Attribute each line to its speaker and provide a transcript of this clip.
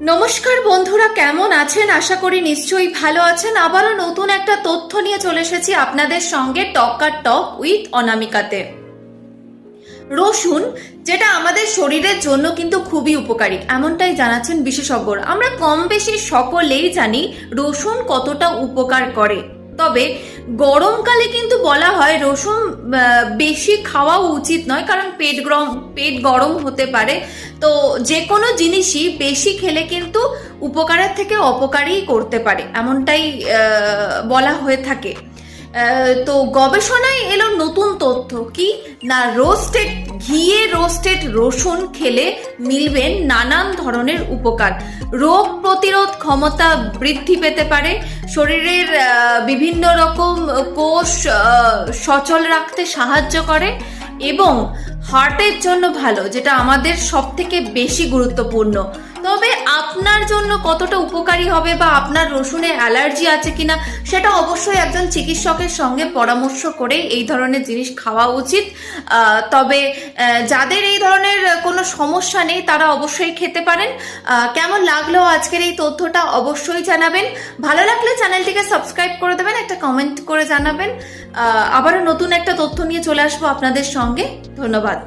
Speaker 1: নমস্কার বন্ধুরা, কেমন আছেন? আশা করি নিশ্চয়ই ভালো আছেন। আবারও নতুন একটা তথ্য নিয়ে চলে এসেছি আপনাদের সঙ্গে টক উইথ অনামিকাতে। রসুন, যেটা আমাদের শরীরের জন্য কিন্তু খুবই উপকারী, এমনটাই জানাচ্ছেন বিশেষজ্ঞরা। আমরা কম বেশি সকলেই জানি রসুন কতটা উপকার করে। তবে গরমকালে কিন্তু বলা হয় রসুন বেশি খাওয়া উচিত নয়, কারণ পেট গরম হতে পারে। তো যে কোনো জিনিসই বেশি খেলে কিন্তু উপকারের থেকে অপকারই করতে পারে, এমনটাই বলা হয়ে থাকে। তো গবেষণায় এলো নতুন তথ্য, কি না ঘিয়ে রোস্টেড রসুন খেলে মিলবেন নানান ধরনের উপকার। রোগ প্রতিরোধ ক্ষমতা বৃদ্ধি পেতে পারে, শরীরের বিভিন্ন রকম কোষ সচল রাখতে সাহায্য করে এবং হার্টের জন্য ভালো, যেটা আমাদের সব থেকে বেশি গুরুত্বপূর্ণ। তবে আপনার জন্য কতটা উপকারী হবে বা আপনার রসুনে অ্যালার্জি আছে কিনা সেটা অবশ্যই একজন চিকিৎসকের সঙ্গে পরামর্শ করে এই ধরনের জিনিস খাওয়া উচিত। তবে যাদের এই ধরনের কোনো সমস্যা নেই তারা অবশ্যই খেতে পারেন। কেমন লাগলো আজকের এই তথ্যটা অবশ্যই জানাবেন। ভালো লাগলে চ্যানেলটিকে সাবস্ক্রাইব করে দেবেন, একটা কমেন্ট করে জানাবেন। আবারও নতুন একটা তথ্য নিয়ে চলে আসবো আপনাদের সঙ্গে। ধন্যবাদ।